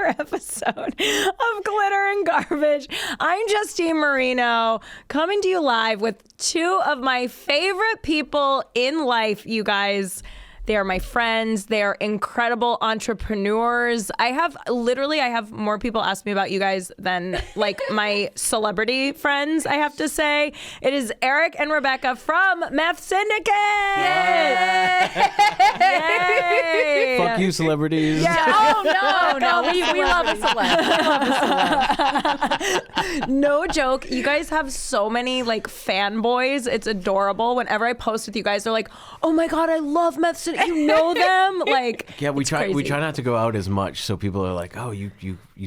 episode of Glitter and Garbage. I'm Justine Marino, coming to you live with two of my favorite people in life, you guys. They are my friends. They are incredible entrepreneurs. I have more people ask me about you guys than like my celebrity friends, I have to say. It is Eric and Rebecca from Meth Syndicate. Yay! Yay! Fuck you, celebrities. Yeah. Oh, no. We love a celeb. No joke. You guys have so many like fanboys. It's adorable. Whenever I post with you guys, they're like, oh my God, I love Meth Syndicate. You know them? Like, Yeah, we try crazy. not to go out as much, so people are like, "Oh, you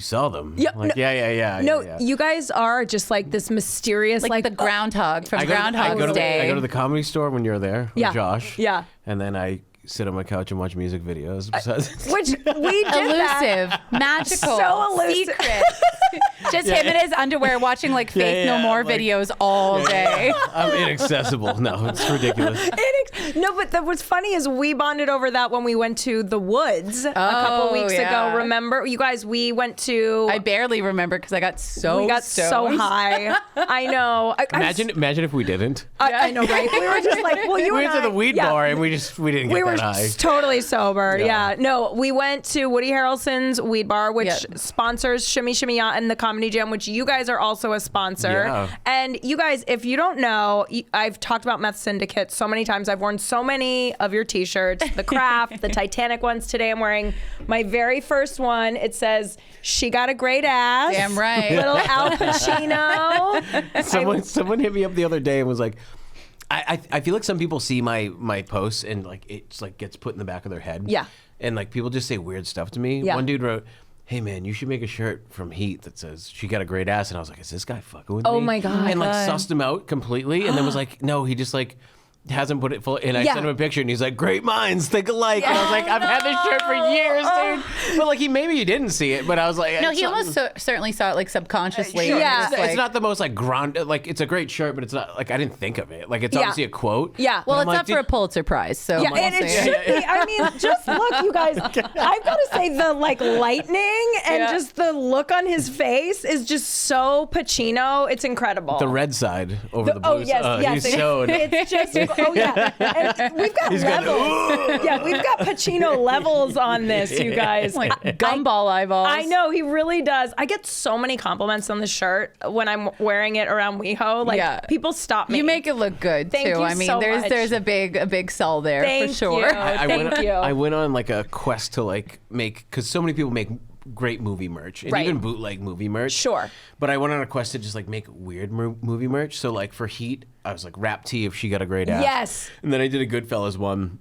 saw them." Yeah, Like, no- yeah. No, yeah. you guys are just like this mysterious, Like the groundhog from I Groundhog's go to Day. the Comedy Store when you're there with Yeah. Josh. Yeah. And then I sit on my couch and watch music videos. which we did that. Elusive, magical, So elusive. secret. Just him in his underwear watching like Faith No More like- videos all day. I'm inaccessible. No, it's ridiculous. No, but what's funny is we bonded over that when we went to the woods a couple weeks yeah. ago. Remember, you guys? We went to. I barely remember because I got so we got so stoned. high. I know. Imagine if we didn't. I know, right? We were just like, well, you We and went to I- the weed yeah. bar and we didn't get We were that high. totally sober. Yeah. Yeah. No, we went to Woody Harrelson's Weed Bar, which Yep. sponsors Shimmy Shimmy Ya and the Comedy Jam, which you guys are also a sponsor. Yeah. And you guys, if you don't know, I've talked about Meth Syndicate so many times. I've worn so many of your t-shirts, the Craft, the Titanic ones. Today I'm wearing my very first one. It says, "She got a great ass." Damn right. Little Al Pacino. Someone hit me up the other day and was like, I feel like some people see my posts and like it's like gets put in the back of their head. Yeah. And like people just say weird stuff to me. Yeah. One dude wrote, "Hey man, you should make a shirt from Heat that says she got a great ass." And I was like, "Is this guy fucking with me?" Oh my God. And like sussed him out completely, and then was like, "No, he just like." Hasn't put it full, and I Yeah. sent him a picture, and he's like, "Great minds think alike." And I was like, "I've had this shirt for years, dude." But like, maybe he didn't see it, but I was like, No, he almost certainly saw it like subconsciously. Sure. Yeah. It's Like- not the most like ground. Like it's a great shirt, but it's not like I didn't think of it. Like it's Yeah. obviously a quote. Yeah. Well, I'm it's like, up for a Pulitzer Prize, so Yeah, we'll and it see. should be. I mean, just look, you guys. I've got to say, the like lightning and Yeah. just the look on his face is just so Pacino. It's incredible. the red side over the blue. Oh yes, yes. He's so. It's just. Oh yeah. And we've got levels. Yeah, we've got Pacino levels on this, you guys. Like gumball eyeballs. I know, he really does. I get so many compliments on the shirt when I'm wearing it around WeHo. Like Yeah. people stop me. You make it look good Thank too. you I mean, so much. there's a big sell there Thank for sure. you. Went, Thank you. I went on like a quest to like make because so many people make great movie merch and Right. even bootleg movie merch. Sure. But I went on a quest to just like make weird movie merch. So like for Heat, I was like rap tee if she got a great ass. Yes. And then I did a Goodfellas one.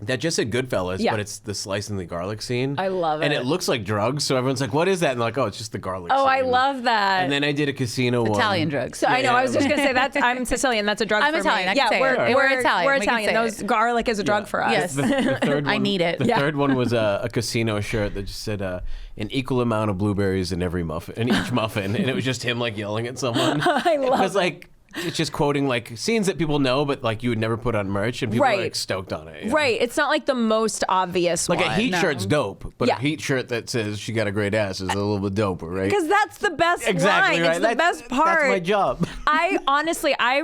That just said Goodfellas, Yeah. but it's the slicing the garlic scene. I love And it. it looks like drugs, so everyone's like, "What is that?" And like, "Oh, it's just the garlic." Oh, I scene." love that. And then I did a casino one. Italian drugs. So I know. Yeah, I was just gonna say that I'm Sicilian. That's a drug I'm for Italian, me. I can say we're, it. We're Italian, We're we can Italian. say Those it. garlic is a drug for us. Yes. The third I one, need it. The Yeah. third one was a casino shirt that just said an equal amount of blueberries in every muffin, in each muffin, and it was just him like yelling at someone. I love it. Was like it's just quoting like scenes that people know, but like you would never put on merch, and people Right. are like stoked on it. you know? Right. It's not like the most obvious Like one. a Heat shirt's dope, but Yeah. a Heat shirt that says she got a great ass is a little bit doper, right? Because that's the best Exactly line. right. It's the That's- best part. That's my job. I honestly, I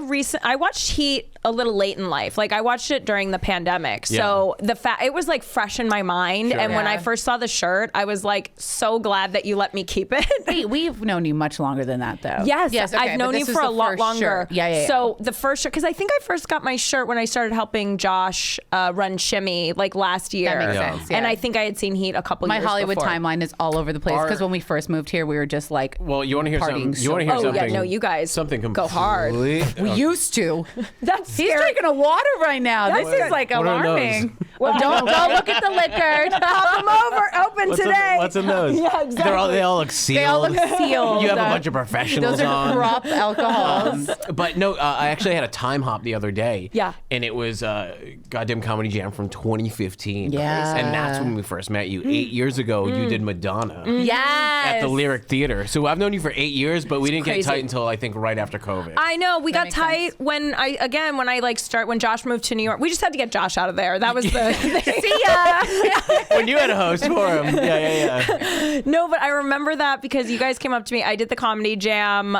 watched Heat a little late in life. Like I watched it during the pandemic, so it was like fresh in my mind. Sure. And when I Yeah. first saw the shirt, I was like so glad that you let me keep it. Wait, we've known you much longer than that, though. Yes, okay, I've but known you this was for a the lot first longer. shirt. Yeah. So the first shirt, because I think I first got my shirt when I started helping Josh run Shimmy like last year. That makes Yeah. sense. And yeah. I think I had seen Heat a couple My years Hollywood before. timeline is all over the place because when we first moved here, we were just like, Well, you want to hear Partying something? You want to hear Oh, something? yeah, no, you guys something go hard. we used to. That's He's scary. drinking a water right now. That's This is like What are those? alarming. Well, don't look at the liquor. Pop them over, open What's today. In, what's in those? Yeah, exactly. They all look sealed. They all look sealed. You have a bunch of professionals Those are on. crop alcohols. But no, I actually had a time hop the other day. Yeah. And it was goddamn Comedy Jam from 2015. Yeah. And that's when we first met you. 8 years ago, you did Madonna Yes. at the Lyric Theater. So I've known you for 8 years, but we didn't crazy. get tight until I think right after COVID. I know we got makes tight when Josh moved to New York. We just had to get Josh out of there. That was the See ya. When you had a host for him. Yeah. No, but I remember that because you guys came up to me. I did the comedy jam,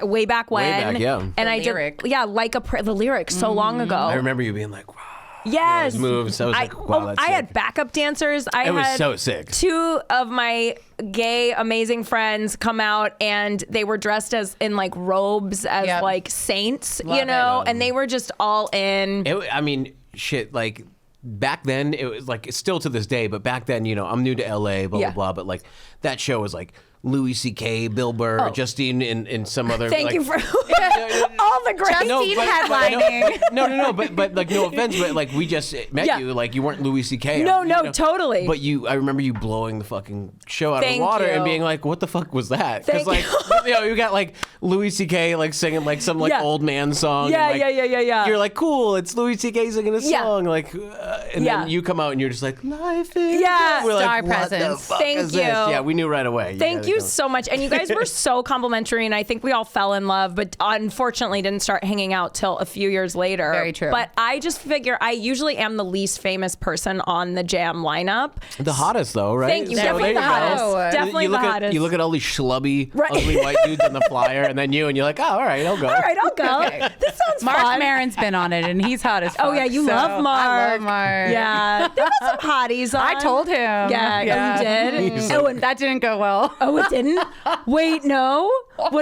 way back when. Way back, yeah. And The I lyric. did, like the lyrics so long ago. I remember you being like, wow. Yes. Those moves. I was like, wow, that's I had sick. backup dancers. It was so sick. 2 of my gay amazing friends come out and they were dressed in like robes as Yep. like saints, Love it. and they were just all in. I mean, shit, like back then it was like, it's still to this day, but back then, I'm new to LA, blah, Yeah. blah, blah. But like that show was like Louis C.K., Bill Burr, Justine, and some other. Thank like, you for all the great. Justine headlining. No, but like no offense, but like we just met Yeah. you, like you weren't Louis C.K. No, totally. But I remember you blowing the fucking show out of Thank the water you. and being like, "What the fuck was that?" Thank like you got like Louis C.K. like singing like some like Yeah. old man song. Yeah, and, like, yeah. You're like, cool, it's Louis C.K. singing a Yeah. song, like, and Yeah. then you come out and you're just like, "Life is." Yeah. We're Star like, what the presence. fuck Thank is you. this? Yeah, we knew right away. Thank gotta you come. so much. And you guys were so complimentary, and I think we all fell in love, but unfortunately didn't start hanging out till a few years later. Very true. But I just figure I usually am the least famous person on the jam lineup. The hottest though, right? Thank you. So Definitely there the you go. hottest. Definitely you look the at, hottest. You look at all these schlubby, Right. ugly white dudes on the flyer, and then you, and you're like, oh, all right, I'll go. All right, I'll go. Okay. This sounds Mark fun. Maron's been on it, and he's hot as fuck. Oh yeah, you so love Mark. I love Mark. Yeah, there was some hotties on. I told him. Yeah, you did. He's Oh, like- and That didn't go well. oh, it didn't. Wait, no. What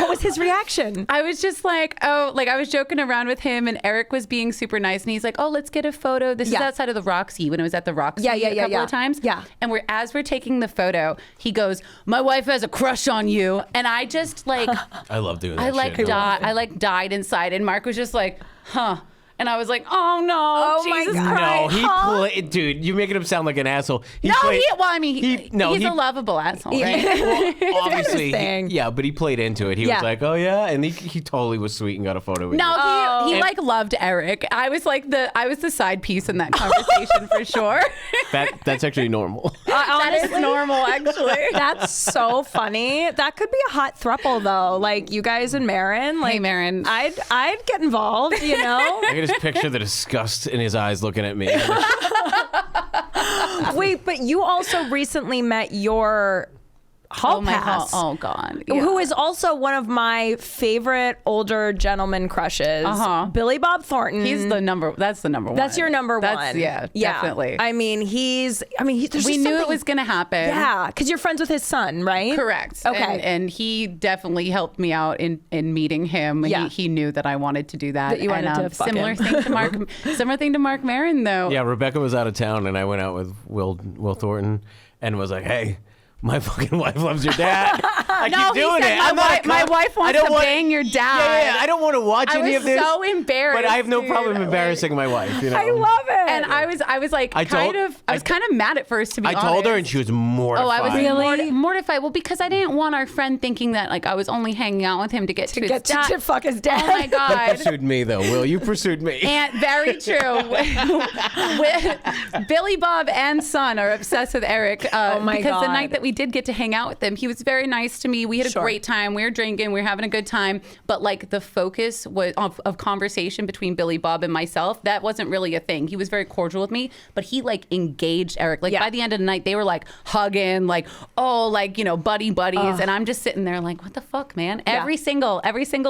was his reaction? I was just like, I was joking around with him, and Eric was being super nice, and he's like, oh, let's get a photo. This is Yeah. outside of the Roxy when it was at the Roxy Yeah, a couple of times. Yeah. And as we're taking the photo, he goes, my wife has a crush on you. And I just like, I love doing that. I like shit. died inside. And Mark was just like, huh. And I was like, oh no, Oh, my Jesus God. Christ. No, he played, dude. You're making him sound like an asshole. He played, He's a lovable asshole, right? well, obviously, interesting. yeah, but he played into it. He Yeah. was like, oh yeah, and he totally was sweet and got a photo with you. No, he And- like loved Eric. I was the side piece in that conversation for sure. That's actually normal. That is normal, actually. That's so funny. That could be a hot throuple though. Like you guys and Marin. Like Marin. I'd get involved, you know? I can just picture the disgust in his eyes looking at me. Wait, but you also recently met your hall pass. Oh God. Who is also one of my favorite older gentleman crushes, Billy Bob Thornton. That's the number one. That's your number one. Yeah, definitely. I mean, there's we just knew something- it was going to happen. Yeah, because you're friends with his son, right? Correct. Okay. And he definitely helped me out in meeting him. Yeah. He knew that I wanted to do that. That you wanted and, to fuck similar him. thing to Mark. Similar thing to Mark Maron, though. Yeah, Rebecca was out of town, and I went out with Will Thornton, and was like, "Hey, my fucking wife loves your dad." I No, keep he doing said, it. "My I'm not a wife- my cop. wife wants I don't to want- bang your dad." Yeah, I don't want to watch I any was of this. so embarrassed. But I have no dude. problem embarrassing my wife. You know? I love it. And I was like, I kind told- of kind of mad at first, to be I honest. told her, and she was mortified. Oh, I was Really? mortified. Well, because I didn't want our friend thinking that like I was only hanging out with him to get to his get dad. to fuck his dad. Oh my You God. pursued me, though, Will. You pursued me. And very true. Billy Bob and son are obsessed with Eric. Oh my because the God. night that we did get to hang out with him, he was very nice to me. We had a Sure. great time. We were drinking. We were having a good time. But like the focus was of conversation between Billy Bob and myself, that wasn't really a thing. He was very cordial with me, but he like engaged Eric. Like Yeah. by the end of the night, they were like hugging, like, oh, like, you know, buddies. And I'm just sitting there like, what the fuck, man? Yeah. Every single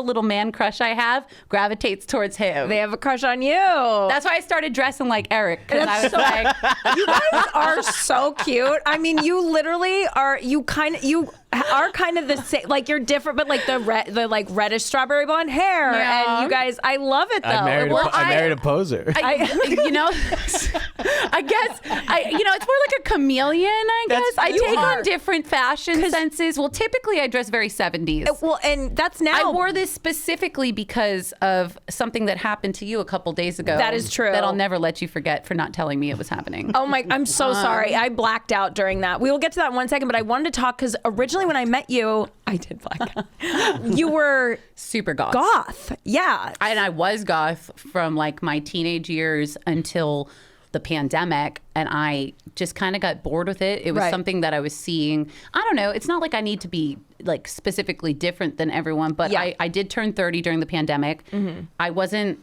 little man crush I have gravitates towards him. They have a crush on you. That's why I started dressing like Eric, because I was like, You guys are so cute. I mean, you literally are. You are kind of the same. Like you're different, but like the like reddish strawberry blonde hair, Yeah. and you guys. I love it though. I married, Well, I married a poser. you know, I guess, it's more like a chameleon, I That's- guess. I you take are. on different fashion senses. Well, typically I dress very 70s. Well, and that's now. I wore this specifically because of something that happened to you a couple days ago. That is true. That I'll never let you forget for not telling me it was happening. Oh my! I'm so sorry. I blacked out during that. We will get to that in 1 second, but I wanted to talk because originally when I met you, I did black out. You were Super goth. goth. Yeah. And I was goth from like my teenage years until the pandemic, and I just kind of got bored with it. It was Right. something that I was seeing. I don't know. It's not like I need to be like specifically different than everyone, but Yeah. I did turn 30 during the pandemic. I wasn't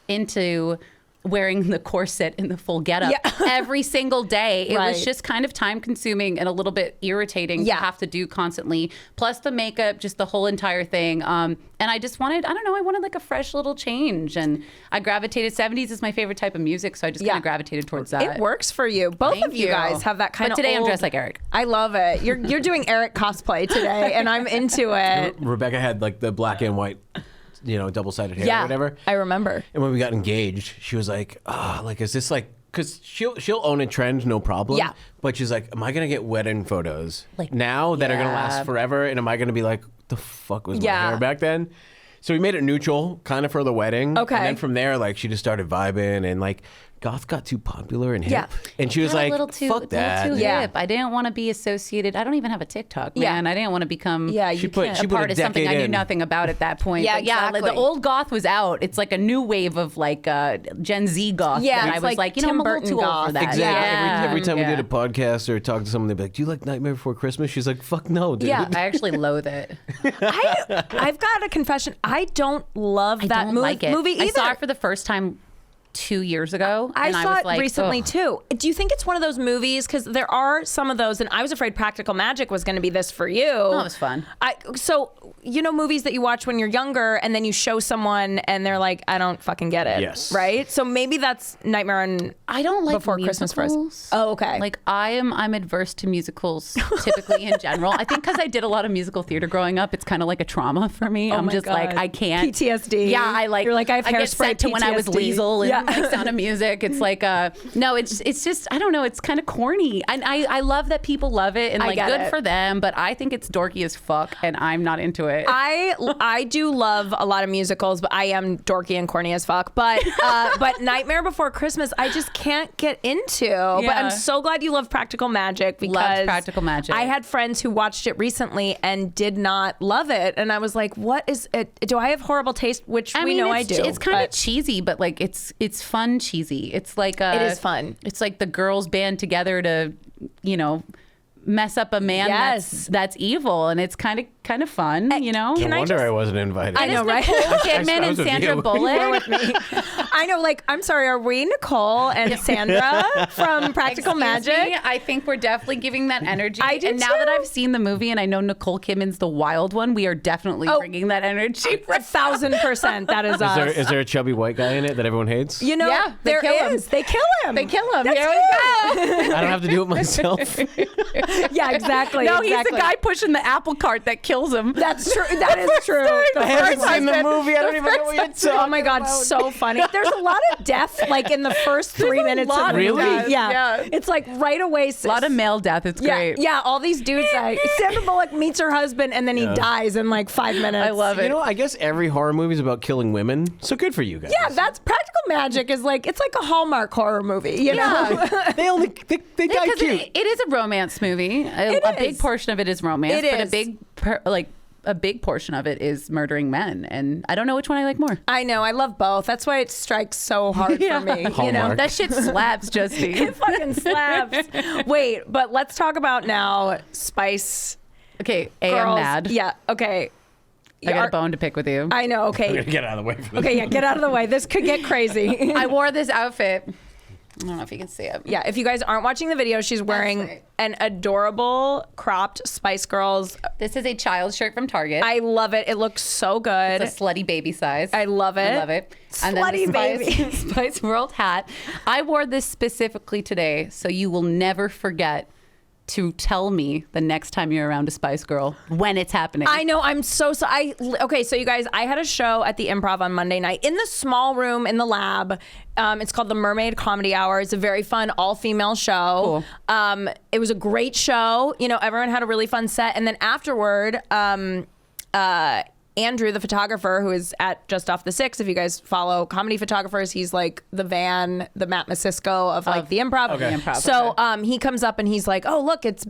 into wearing the corset and the full getup every single day. It was just kind of time consuming and a little bit irritating to have to do constantly. Plus the makeup, just the whole entire thing. And I just wanted, I don't know, I wanted like a fresh little change. And I gravitated, 70s is my favorite type of music. So I just kind of gravitated towards that. It works for you. Both of you guys have that kind of today old... I'm dressed like Eric. I love it. You're doing Eric cosplay today and I'm into it. Rebecca had like the black and white, double-sided hair or whatever. I remember. And when we got engaged, she was like, is this like, because she'll own a trend, no problem. Yeah. But she's like, am I going to get wedding photos now that are going to last forever? And am I going to be like, the fuck was my hair back then? So we made it neutral, kind of for the wedding. Okay. And then from there, like, she just started vibing and like, goth got too popular and hip. Yeah. And she was like, fuck that. A little too hip. I didn't want to be associated. I don't even have a TikTok, man. I didn't want to become she put a part of something I knew nothing about at that point. Yeah, but exactly. like the old goth was out. It's like a new wave of like Gen Z goth. Yeah, and I was like, Tim I'm a Burton little too old goth. for that. Exactly. Yeah. Every time we did a podcast or talk to someone, they'd be like, do you like Nightmare Before Christmas? She's like, fuck no, dude. Yeah. I actually loathe it. I've got a confession. I don't love that don't like it. movie either. I saw it for the first time 2 years ago. I and saw I was it like, recently too. Do you think it's one of those movies? Because there are some of those, and I was afraid Practical Magic was going to be this for you. Oh, it was fun. So movies that you watch when you're younger, and then you show someone, and they're like, I don't fucking get it. Yes. Right. So maybe that's Nightmare on I don't like Before Christmas for us. musicals. Oh, okay. Like I'm adverse to musicals typically in general. I think because I did a lot of musical theater growing up, it's kind of like a trauma for me. I'm my just like God. I can't PTSD. Yeah, I like. You're like, I have get Hairspray sent to when I was PTSD. Liesel and Yeah. like Sound of Music. It's like no, it's just I don't know. It's kind of corny, and I love that people love it and I like get good it. for them. But I think it's dorky as fuck, and I'm not into it. I do love a lot of musicals, but I am dorky and corny as fuck. But Nightmare Before Christmas, I just can't get into. But I'm so glad you love Practical Magic because Loved Practical Magic. I had friends who watched it recently and did not love it, and I was like, "What is it? Do I have horrible taste?" Which I we mean, know I it's, do. It's kind of but- cheesy, but like it's fun cheesy. It's like It is fun. It's like the girls band together to, mess up a man that's evil, and it's kind of fun, Can No I wonder just- I wasn't invited. I know, right? Nicole Kidman I and was with Sandra you. Bullock. I know, like, I'm sorry, are we Nicole and Sandra from Practical Excuse Magic? me, I think we're definitely giving that energy. I do and now that too. I've seen the movie and I know Nicole Kidman's the wild one, we are definitely bringing that energy. 1,000%. That is us. Is there a chubby white guy in it that everyone hates? Yeah, they there kill him. is. They kill him. They kill him. That's Here we you. I don't have to do it myself. Yeah, exactly. No, exactly. he's the guy pushing the apple cart that kills him. That's true. That is true. The I haven't first seen the husband- movie. I don't even know what you're talking Oh my God, so funny. There's a lot of death like in the first 3 minutes lot of the of movie. death, Yeah. yeah. It's like right away. A lot of male death. It's great. Yeah, all these dudes die. Sandra Bullock meets her husband and then he dies in like 5 minutes. I love it. I guess every horror movie is about killing women. So good for you guys. Yeah, that's Practical Magic is like, it's like a Hallmark horror movie, you know? they die Because cute. it is a romance movie. A big is. portion of it is romance, It but is. a big portion of it is murdering men, and I don't know which one I like more. I know, I love both. That's why it strikes so hard for me. You know, Hallmark. That shit slaps, Justine. it fucking slaps. Wait, but let's talk about now Spice Okay, I'm Girls. mad. Yeah, okay. I got a bone to pick with you. I know, I'm okay. gonna get out of the way. For this. Okay, yeah, get out of the way. This could get crazy. I wore this outfit. I don't know if you can see it. Yeah, if you guys aren't watching the video, she's wearing right. an adorable cropped Spice Girls. This is a child's shirt from Target. I love it. It looks so good. It's a slutty baby size. I love it. I love it. Slutty the baby. Spice World hat. I wore this specifically today, so you will never forget to tell me the next time you're around a Spice Girl when it's happening. I know. I'm so. Okay, so you guys, I had a show at the Improv on Monday night in the small room in the lab. It's called the Mermaid Comedy Hour. It's a very fun all-female show. Cool. It was a great show. Everyone had a really fun set. And then afterward, Andrew, the photographer, who is at Just Off the Six, if you guys follow comedy photographers, he's like the Matt Masisco of like the Improv. Okay. The Improv, So he comes up and he's like, "Oh, look, it's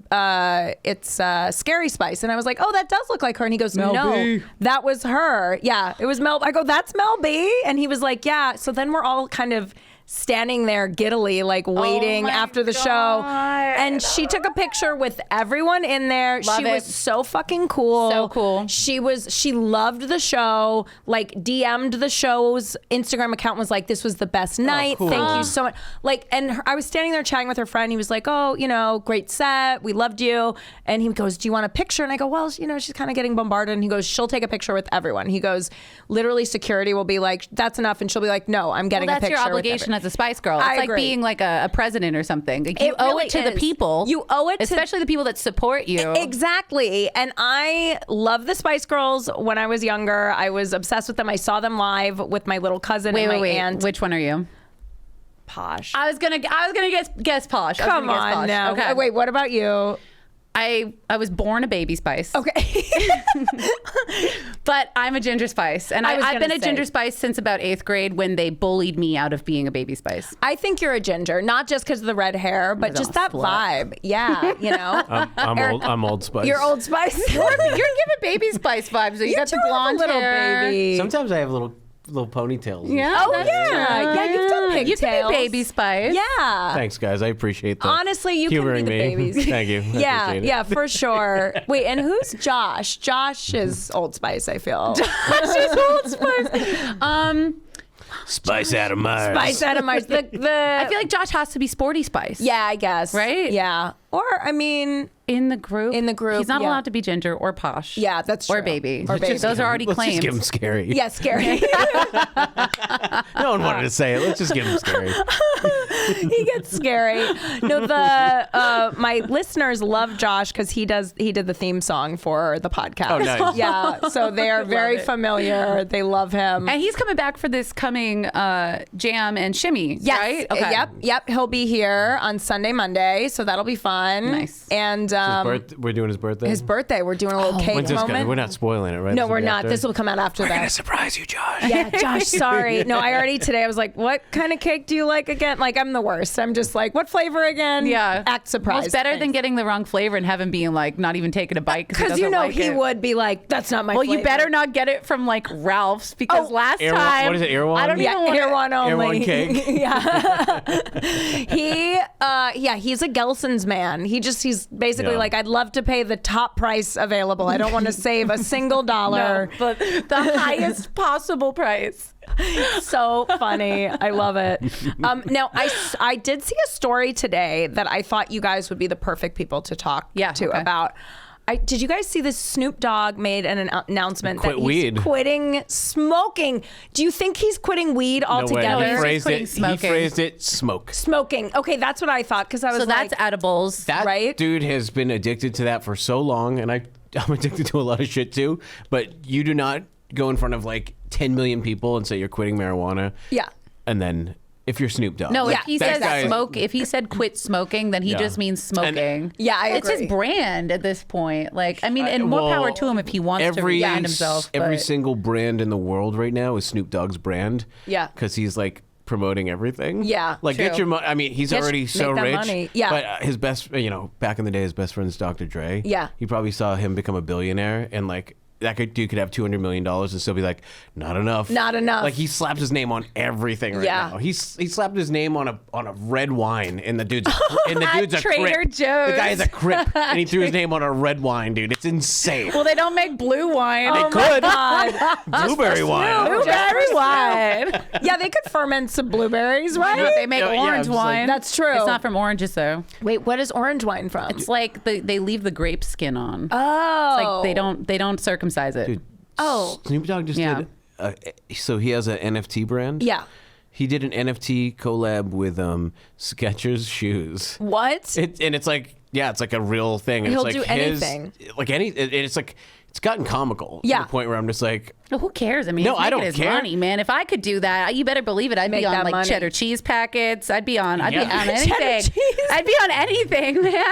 Scary Spice," and I was like, "Oh, that does look like her." And he goes, Mel "No, B. that was her. Yeah, it was Mel." I go, "That's Mel B," and he was like, "Yeah." So then we're all kind of standing there giddily, like waiting after the show. And she took a picture with everyone in there. Love she it. was so fucking cool. So cool. She loved the show, like DM'd the show's Instagram account, was like, this was the best night. Cool. Thank you so much. Like, and I was standing there chatting with her friend. He was like, oh, you know, great set. We loved you. And he goes, do you want a picture? And I go, well, you know, she's kind of getting bombarded. And he goes, she'll take a picture with everyone. He goes, literally security will be like, that's enough. And she'll be like, no, I'm getting a picture. That's your obligation as a Spice Girl. It's I like agree. being like a president or something. Like, you owe really it to the is. people. You owe it to- especially the people that support you. Exactly. And I love the Spice Girls. When I was younger, I was obsessed with them. I saw them live with my little cousin and my aunt. Which one are you? Posh. I was gonna guess Posh. Come on now. Okay. Wait, what about you? I was born a Baby Spice. Okay. But I'm a Ginger Spice. And I've been a Ginger Spice since about 8th grade when they bullied me out of being a Baby Spice. I think you're a ginger, not just because of the red hair, but just that vibe. Yeah, you know. I'm Old Spice. You're Old Spice. You're giving Baby Spice vibes. So you got the blonde little hair. baby. Sometimes I have little ponytails. Yeah. Oh that's yeah, true. yeah. You've done pigtails. You can be Baby Spice. Yeah. Thanks, guys. I appreciate that. Honestly, you can be the babies. Thank you. I Yeah, appreciate it. yeah, for sure. Wait, and who's Josh? Josh is Old Spice, I feel. She's Old Spice. Spice out of Mars. Spice out of Mars. I feel like Josh has to be Sporty Spice. Yeah, I guess. Right? Yeah. Or, I mean, In the group. He's not yeah. allowed to be ginger or posh. Yeah, that's Or true. baby. Or baby. Those are already Let's claimed. just give him scary. yeah, scary. No one wanted to say it. Let's just give him scary. He gets scary. No, my listeners love Josh because he did the theme song for the podcast. Oh, nice. Yeah, so they are very familiar. They love him. And he's coming back for this coming jam and shimmy, Yes. right? Okay. Yep. He'll be here on Sunday, Monday, so that'll be fun. Nice. And We're doing his birthday. his birthday, we're doing a little cake When's this moment. coming? We're not spoiling it, right? No, This will we're be not. after? This will come out after We're that. gonna surprise you, Josh. Yeah, Josh, sorry. No, I already today I was like, what kind of cake do you like again? Like, I'm the worst. I'm just like, what flavor again? Yeah. Act surprised. Well, it's better than getting the wrong flavor and having being like not even taking a bite because you know he would be like, that's not my Well, flavor. you better not get it from like Ralph's because last Erewhon- time. what is it, Erewhon? I don't Yeah, even want Erewhon only. Erewhon cake. Yeah. He's a Gelson's man. He's basically Yeah. like, I'd love to pay the top price available. I don't want to save a single dollar. but the highest possible price. So funny. I love it. Now, I did see a story today that I thought you guys would be the perfect people to talk to about. Did you guys see this? Snoop Dogg made an announcement that he's quitting smoking. Do you think he's quitting weed altogether? No way. He Smoking. phrased it smoke. Smoking. Okay, that's what I thought because I was So that's edibles. That right? dude has been addicted to that for so long, and I'm addicted to a lot of shit too. But you do not go in front of like 10 million people and say you're quitting marijuana. Yeah. And then if you're Snoop Dogg. No, Yeah, if he that says guy- smoke, if he said quit smoking, then he Yeah. just means smoking. Yeah, I It's agree. his brand at this point. Like, I mean, and more power to him if he wants to rebrand himself. Every but- single brand in the world right now is Snoop Dogg's brand. Yeah. Because he's like promoting everything. Yeah, Like, get true. your money. I mean, he's already so make that rich. money. Yeah. But his best, back in the day, his best friend's Dr. Dre. Yeah. He probably saw him become a billionaire and like, dude could have $200 million and still be like, not enough. Not enough. Like he slapped his name on everything right Yeah. now. He slapped his name on a red wine, and the dude's a Trader crip. Joe's. The guy is a crip, and he threw his name on a red wine, dude. It's insane. Well, they don't make blue wine. They could blueberry wine. Blueberry wine. Yeah, they could ferment some blueberries, right? They make Yeah, orange it's like- wine. That's true. It's not from oranges, though. Wait, what is orange wine from? It's like they leave the grape skin on. oh. It's like they don't circumcise it. Dude, Oh. Snoop Dogg just Yeah. did. So he has an NFT brand. Yeah. He did an NFT collab with Skechers shoes. What? And it's like, yeah, it's like a real thing. And He'll it's like do anything. It's like it's gotten comical. Yeah. To the point where I'm just like, Well, who cares? I mean, No, he's I making don't his care. money, man. If I could do that, you better believe it. I'd Make be on that like money. cheddar cheese packets. I'd be on Yeah. anything. Cheddar cheese. I'd be on anything, man.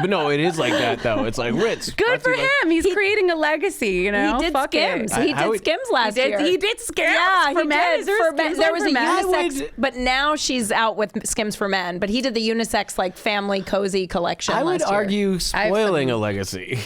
but no, it is like that though. It's like Ritz. Good for him. He's creating a legacy. You know, He did Fuck Skims. It. He I did would- Skims last year. He did Skims. Yeah, for he men. did. Is there For men. Skims There one was for a men? unisex, but now she's out with Skims for men. But he did the unisex like family cozy collection. I would last year. argue I have spoiling a legacy.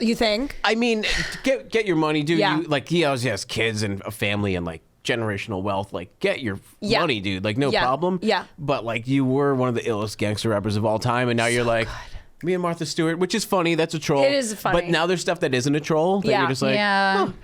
You think? I mean, get your money, dude. Yeah. He obviously has kids and a family and like generational wealth. Like, get your money, dude. Like, no Yeah. problem. Yeah. But like, you were one of the illest gangster rappers of all time, and now you're like. Good. Me and Martha Stewart, which is funny. That's a troll. It is funny. But now there's stuff that isn't a troll. That Yeah. you're just like, Yeah. oh,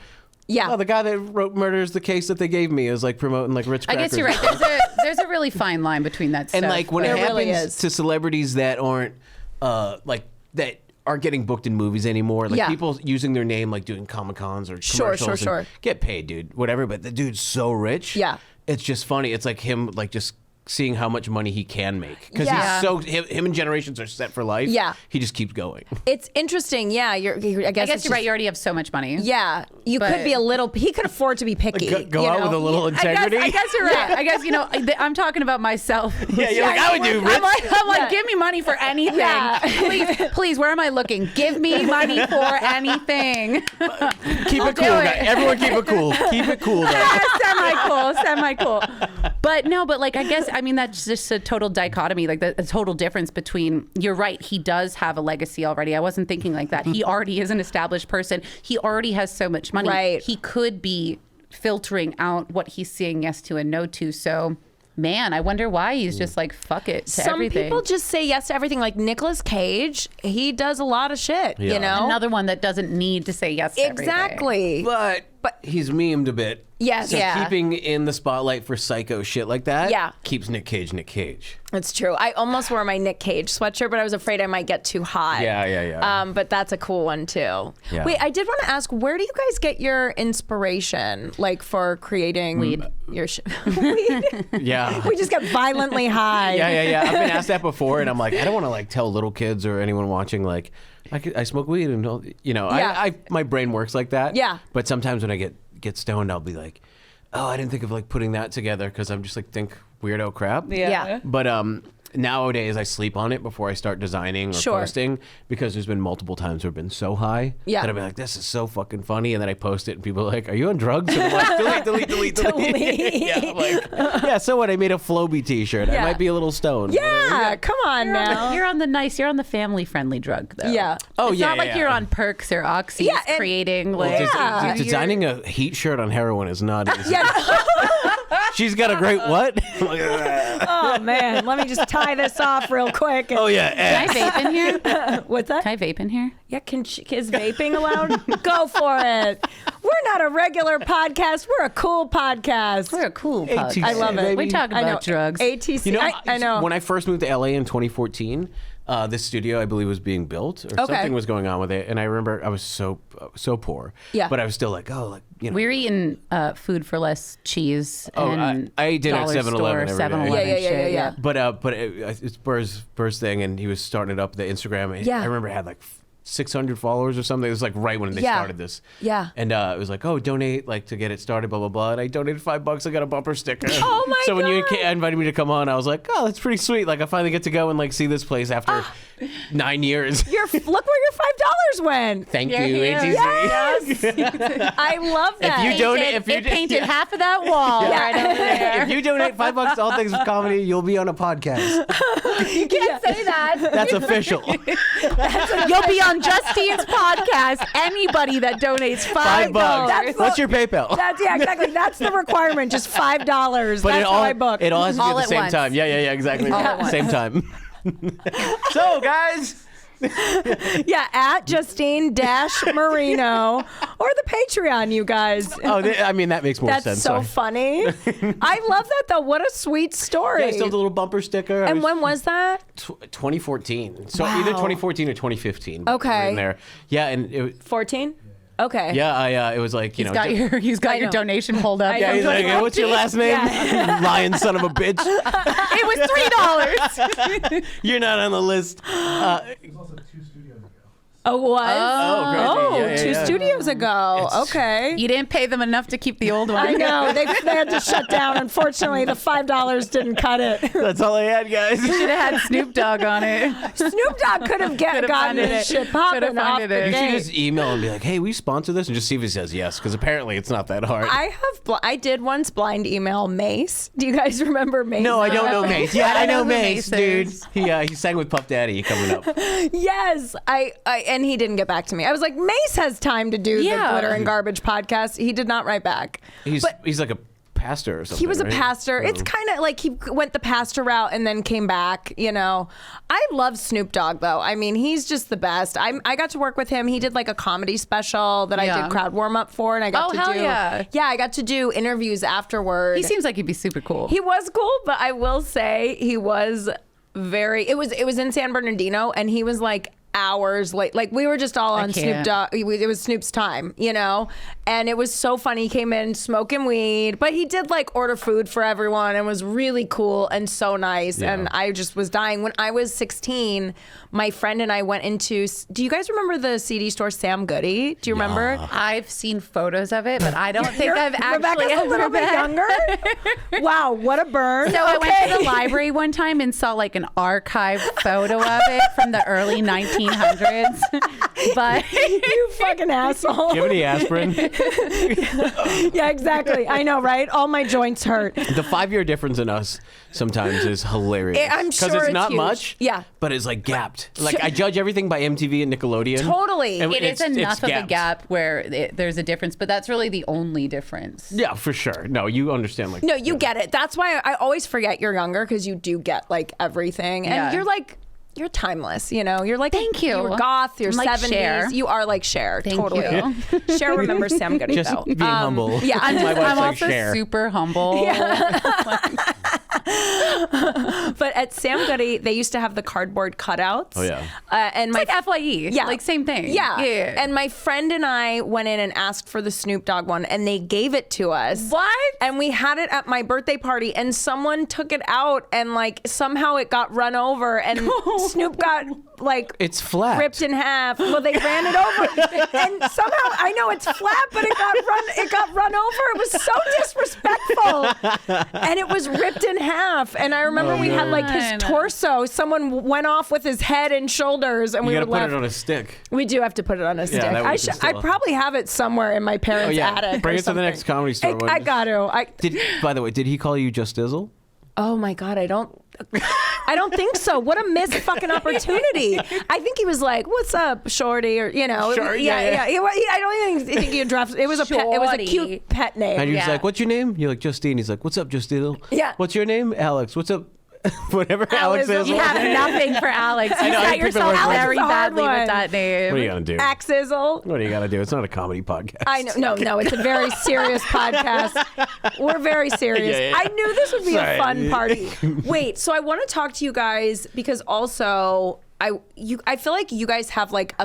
Yeah. oh, the guy that wrote Murder is the Case that they gave me is like promoting like Ritz I crackers. guess you're right. There's a really fine line between that stuff. And like when it There happens really is. to celebrities that aren't like that aren't getting booked in movies anymore, like Yeah. people using their name like doing Comic-Cons or commercials, sure. and get paid, dude, whatever. But the dude's so rich. Yeah. It's just funny. It's like him like just seeing how much money he can make because Yeah. he's so him and Generations are set for life. Yeah. He just keeps going. It's interesting. Yeah. I guess you're right. You already have so much money. Yeah. You But- could be a little, he could afford to be picky. Go you out know? with a little integrity. I guess you're right. I guess, I'm talking about myself. Yeah, you're like, I would do, Ritz. I'm like, give me money for anything. Yeah. Please, where am I looking? Give me money for anything. Keep it cool, guys. Everyone keep it cool. Keep it cool, though. Semi-cool. But no, but like, I guess, that's just a total dichotomy, like a total difference between, you're right, he does have a legacy already. I wasn't thinking like that. He already is an established person. He already has so much money. Right. He could be filtering out what he's saying yes to and no to. So, man, I wonder why he's just like, fuck it to Some everything. people just say yes to everything. Like Nicolas Cage, he does a lot of shit, Yeah. you know? Another one that doesn't need to say yes to everything. Exactly. But he's memed a bit. Yes. So Yeah. keeping in the spotlight for psycho shit like that Yeah. keeps Nick Cage Nick Cage. It's true. I almost wore my Nick Cage sweatshirt, but I was afraid I might get too hot. Yeah. But that's a cool one too. Yeah. Wait, I did want to ask, where do you guys get your inspiration, like for creating your weed? Yeah. We just get violently high. Yeah. I've been asked that before, and I'm like, I don't want to like tell little kids or anyone watching like I smoke weed, and Yeah. I my brain works like that. Yeah. But sometimes when I get stoned, I'll be like, oh, I didn't think of like putting that together because I'm just like think weirdo crap. Yeah. But nowadays I sleep on it before I start designing or Sure. posting because there's been multiple times where I've been so high Yeah. that I'll be like, this is so fucking funny, and then I post it and people are like, are you on drugs? And I'm like, delete. Yeah, I'm like, yeah, so what? I made a Floby t-shirt. Yeah. I might be a little stoned. Yeah, come on now. You're on the family-friendly drug, though. Yeah. Oh, It's yeah, not like yeah. you're on perks or oxys Yeah, and- creating Well, like Yeah. designing a heat shirt on heroin is not easy. She's got a great what? Oh man, let me just tie this off real quick. Oh yeah. Can I vape in here? What's that? Can I vape in here? Yeah, is vaping allowed? Go for it. We're not a regular podcast. We're a cool podcast. We're a cool ATC, podcast. I love it. baby. We talk I know. about drugs. ATC. You know, I know. when I first moved to LA in 2014, this studio I believe was being built or Okay. something was going on with it, and I remember I was so poor. Yeah. But I was still like, oh, like We're eating food for less cheese. Oh, and I ate dinner at dollar 7-Eleven store, every day. 7-Eleven Yeah. shit, But it's Burr's thing, and he was starting it up the Instagram. And Yeah. I remember it had like 600 followers or something. It was like right when they Yeah. started this. Yeah. And it was like, oh, donate like to get it started, blah blah blah. And I donated $5. I got a bumper sticker. Oh my So when you God. invited me to come on, I was like, oh, that's pretty sweet. Like I finally get to go and like see this place after 9 years. Look where your $5 went. Thank you, here. ATC. Yes. I love that. If you donate, if you It painted half of that wall right over there. if you donate $5 to All Things Comedy, you'll be on a podcast. You can't say that. That's official. You'll be on Justine's podcast. Anybody that donates $5. $5. What's your PayPal? That's exactly. That's the requirement. Just $5. But That's how I book. it all has to be All at at the same once. time. Yeah, exactly. All at once. Same time. So, guys. Yeah, at Justine Marino or the Patreon, you guys. Oh, I mean, that makes more That's sense. so Sorry. funny. I love that though. What a sweet story. Yeah, I still have the little bumper sticker. And when was that? 2014. So Wow. either 2014 or 2015. Okay. In there. Yeah, and it, 14? Okay. yeah, it was like, He's got I your know. donation pulled up. I Yeah, know. he's like, hey, what's your last name? Lying son of a bitch. It was $3. You're not on the list. There's also 2 studios ago. Oh, was? Oh, crazy. Yeah, two yeah. studios ago. Okay. You didn't pay them enough to keep the old one. I know. They had to shut down. Unfortunately, the $5 didn't cut it. That's all I had, guys. Should have had Snoop Dogg on it. Snoop Dogg could have gotten funded this it. shit popping Could've off funded the it. You should gate. just email and be like, hey, we sponsor this? And just see if he says yes, because apparently it's not that hard. I did once blind email Mace. Do you guys remember Mace? No, I don't know Mace. Yeah, I know who Mace, Mace dude. is. He sang with Puff Daddy coming up. Yes, I and he didn't get back to me. I was like, Mace has time to do the Yeah. Glitter and Garbage podcast. He did not write back. He's like a pastor or something. He was a right? pastor. It's kind of like he went the pastor route and then came back, you know. I love Snoop Dogg, though. I mean, he's just the best. I got to work with him. He did like a comedy special that I did crowd warm up for, and I got to do. Yeah, I got to do interviews afterward. He seems like he'd be super cool. He was cool, but I will say he was very. It was in San Bernardino, and he was like hours late. Like we were just all on Snoop Dogg. It was Snoop's time, you know, and it was so funny. He came in smoking weed, but he did like order food for everyone and was really cool and so nice. Yeah. And I just was dying. When I was 16, my friend and I went into. Do you guys remember the CD store Sam Goody? Do you remember? I've seen photos of it, but I don't think I've actually Rebecca's a little bit younger. Wow, what a burn. So I went to the library one time and saw like an archive photo of it from the early 1900s. But you fucking asshole. Do you have any aspirin? Yeah, exactly. I know, right? All my joints hurt. The 5-year difference in us sometimes is hilarious. I'm sure because it's not huge. much. Yeah, but it's like gapped. Like I judge everything by MTV and Nickelodeon. Totally. And it is enough of a gapped. gap where there's a difference, but that's really the only difference. Yeah, for sure. No, you understand. Like no, you get it. That's why I always forget you're younger, because you do get like everything, and you're like. You're timeless, you know. You're like, thank you. You're goth. You're like 70s. Cher. You are like Cher. Thank totally. you. Cher remembers Sam Goody just though. being humble. Yeah, I'm wife's like also Cher. super humble. Yeah. But at Sam Goody, they used to have the cardboard cutouts. Oh yeah. And It's like FYE. Yeah. Like same thing. Yeah. Yeah. And my friend and I went in and asked for the Snoop Dogg one, and they gave it to us. What? And we had it at my birthday party, and someone took it out, and like somehow it got run over, and Snoop got like It's flat. ripped in half. Well, they ran it over, and somehow I know it's flat, but it got run over. It was so disrespectful, and it was ripped in half. And I remember we had like his torso. Someone went off with his head and shoulders, and You we gotta were put left. it on a stick. We do have to put it on a stick. that I would be I still- probably have it somewhere in my parents' Oh yeah. attic. Bring or it to the next something. comedy store. I got to. By the way, did he call you Just Dizzle? Oh my God, I don't think so. What a missed fucking opportunity. I think he was like, "What's up, shorty?" Or you know, Sure, yeah. I don't even think he addressed. It was a pet, it was a cute pet name. And he was Yeah. like, "What's your name?" You're like, "Justine." He's like, "What's up, Just Dizzle?" Yeah. "What's your name?" "Alex." "What's up?" Whatever Alex is. You have nothing for Alex. You know, I set think people yourself are like- very Alex is a hard badly one. with that name. What are you gonna do? Axizzle. What do you gotta do? It's not a comedy podcast. I know. No, it's a very serious podcast. We're very serious. Yeah. I knew this would be Sorry. a fun party. Wait, so I want to talk to you guys because also I feel like you guys have like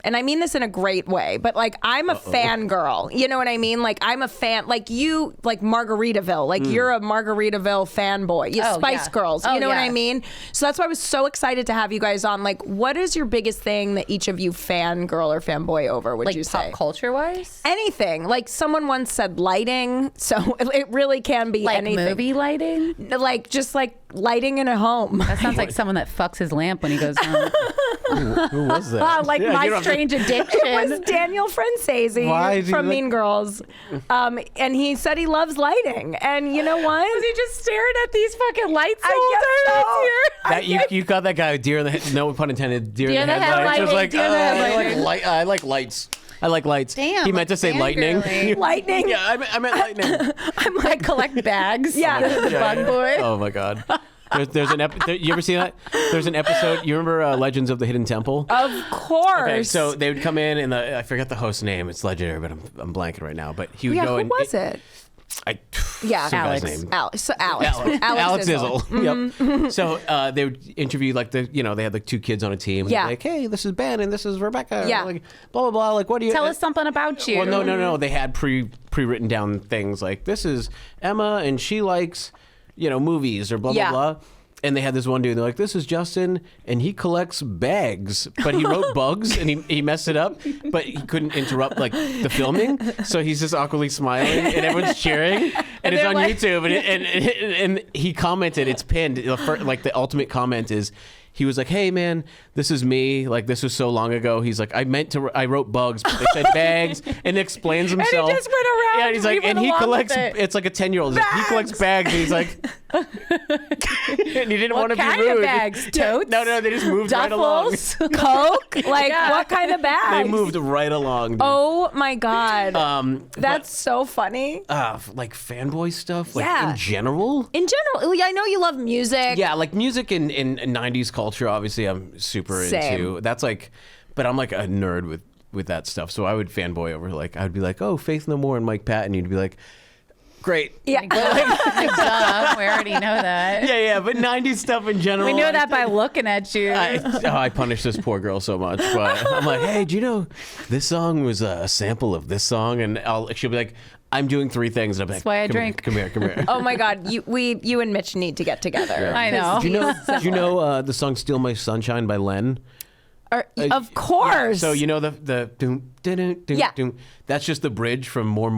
and I mean this in a great way, but like I'm a fangirl. You know what I mean? Like I'm a fan, like you, like Margaritaville. Like you're a Margaritaville fanboy. You Spice Girls. You know what I mean? So that's why I was so excited to have you guys on. Like, what is your biggest thing that each of you fangirl or fanboy over, would Like you pop say? culture wise? Anything. Like someone once said lighting, so it really can be Like anything. movie lighting? Like just like lighting in a home. That sounds like someone that fucks his lamp when he goes home. Who was that? Like Yeah, you My don't- Strange Addiction. It was Daniel Francese Why is he from like- Mean Girls. And he said he loves lighting. And you know what? Was he just staring at these fucking lights the I whole guess time? so. That you got that guy deer in the no pun intended deer in the Deer in the headlights. Just headlighting, like deer in the headlighting. I like lights. I like lights. Damn, he meant to say lightning. fangirling. Lightning. Yeah, I meant lightning. I'm I like, collect bags. Yeah. The bug boy. Oh my god. There's an you ever seen that? There's an episode. You remember Legends of the Hidden Temple? of course. Okay, so they would come in, and I forget the host's name. It's legendary, but I'm blanking right now. But he would yeah, go who and was it? Yeah, some guy's Alex. name. Alex. So Alex. Alex Izzle. Izzle. Yep. So they would interview like they had like 2 kids on a team. Yeah. Like, hey, this is Ben and this is Rebecca. Yeah. Like blah blah blah. Like, what do you Tell us something about you. Well, no. They had pre-written down things like this is Emma and she likes movies or blah Yeah. blah blah. And they had this one dude. They're like, "This is Justin, and he collects bags, but he wrote bugs, and he messed it up, but he couldn't interrupt like the filming, so he's just awkwardly smiling, and everyone's cheering, and it's they're on like- YouTube, and he commented, it's pinned, like the ultimate comment is." He was like, "Hey man, this is me. Like this was so long ago." He's like, I wrote bugs, but they said bags," and explains himself. just went around Yeah, he's like, even and he along collects. with it. It's like a 10-year-old. He collects bags, and he's like, And you didn't want to be kind rude. of bags? Totes? No, they just moved right along. Duffels? Coke? Like what kind of bag? They moved right along. Dude. Oh my God. That's but, so funny. like fanboy stuff, like Yeah. in general. In general, I know you love music. Yeah, like music in 90s culture, obviously I'm super Same. into. That's like, but I'm like a nerd with that stuff. So I would fanboy over like, I would be like, oh, Faith No More and Mike Patton. You'd be like, great. Yeah. Duh, we already know that. Yeah, but 90s stuff in general. We know that by looking at you. I punish this poor girl so much. But I'm like, hey, do you know this song was a sample of this song? And she'll be like, I'm doing 3 things. And I'm like, That's why I come drink. Here, come here. Oh my God, you and Mitch need to get together. I know. Do you know the song "Steal My Sunshine" by Len? Of course. So you know the doom, doom, doom, Yeah. doom. That's just the bridge from more.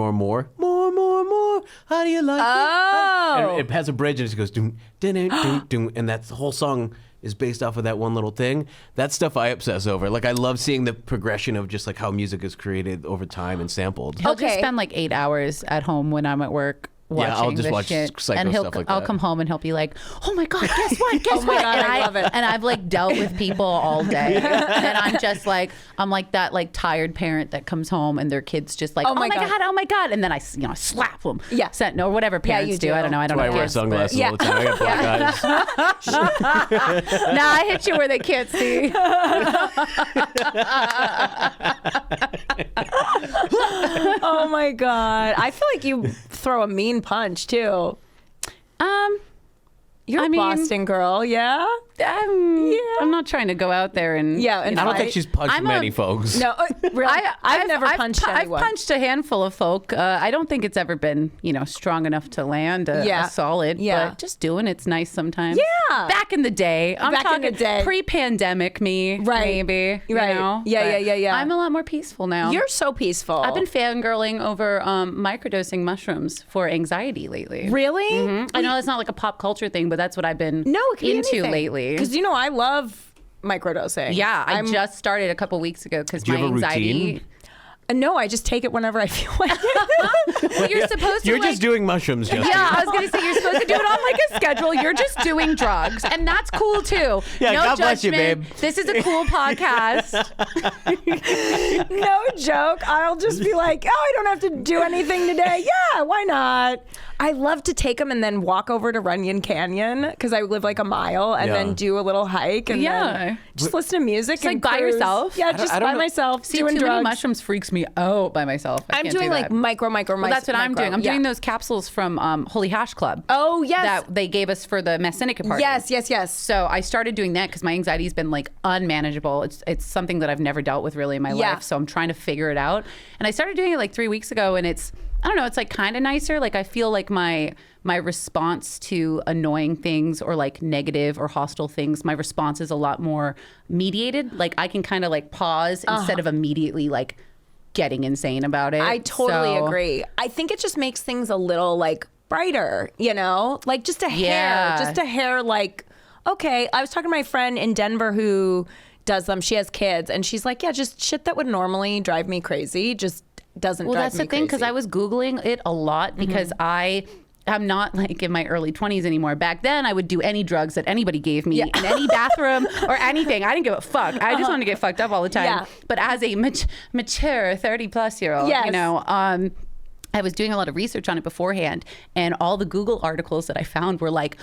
How do you like it? Oh. And it has a bridge and it goes doom, doom, doom, doom, and that whole song is based off of that one little thing. That stuff I obsess over. Like I love seeing the progression of just like how music is created over time and sampled. He'll just Okay. spend like 8 hours at home when I'm at work. Watching I'll just this watch shit. psycho and stuff like I'll that. come home and he'll be like, "Oh my God, guess what? Guess Oh my what?" God, and I love it. And I've like dealt with people all day, and I'm just like, I'm like that like tired parent that comes home and their kids just like, Oh "Oh my my God. God, oh my God," and then I slap them. Yeah. Or whatever parents you do. do. I don't know. I don't That's why I know wear kids. sunglasses Yeah. all the time. I got black eyes. Nah, I hit you where they can't see. Oh my God, I feel like you throw a mean punch too. You're I a mean- Boston girl, yeah? I'm not trying to go out there and Yeah, and I don't fight. think she's punched I'm many folks. No, really. I've never punched I've anyone. punched a handful of folk. I don't think it's ever been, strong enough to land a solid. Yeah. But just doing it's nice sometimes. Yeah. Back in the day. I'm Back in talking the day. pre-pandemic me, Right. maybe. you Right. know? Yeah, But yeah. I'm a lot more peaceful now. You're so peaceful. I've been fangirling over microdosing mushrooms for anxiety lately. really? I know it's not like a pop culture thing, but that's what I've been No, it can be into anything. lately. Because I love microdosing. Yeah, I I'm- just started a couple weeks ago because Do you my have a anxiety. routine? No, I just take it whenever I feel like it. Well, you're supposed to. You're like, just doing mushrooms, Justin. Yeah, I was gonna say you're supposed to do it on like a schedule. You're just doing drugs, and that's cool too. Yeah, no God bless you, judgment. babe. This is a cool podcast. No joke. I'll just be like, oh, I don't have to do anything today. Yeah, why not? I love to take them and then walk over to Runyon Canyon because I live like a mile and Yeah. then do a little hike and Yeah. then just listen to music. Just, and like, by cruise. yourself? Yeah, I don't- just I don't by know. myself See, doing too drugs. many mushrooms freaks me out by myself. I I'm can't doing do like that. micro. Well, that's what I'm doing. I'm doing those capsules from Holy Hash Club. Oh, yes. That they gave us for the Meth Syndicate party. Yes. So I started doing that because my anxiety's been like unmanageable. It's something that I've never dealt with really in my Yeah. life. So I'm trying to figure it out. And I started doing it like 3 weeks ago, and I don't know, it's like kind of nicer. Like I feel like my response to annoying things or like negative or hostile things, my response is a lot more mediated. Like I can kind of like pause instead of immediately like getting insane about it. I totally So- agree. I think it just makes things a little like brighter, like just a Yeah. hair like, okay. I was talking to my friend in Denver who does them. She has kids and she's like, yeah, just shit that would normally drive me crazy just doesn't Well, drive that's me the thing because crazy. I was Googling it a lot because I'm not like in my early 20s anymore. Back then, I would do any drugs that anybody gave me in any bathroom or anything. I didn't give a fuck. I just wanted to get fucked up all the time. Yeah. But as a mature 30-plus-year-old, Yes. I was doing a lot of research on it beforehand, and all the Google articles that I found were like,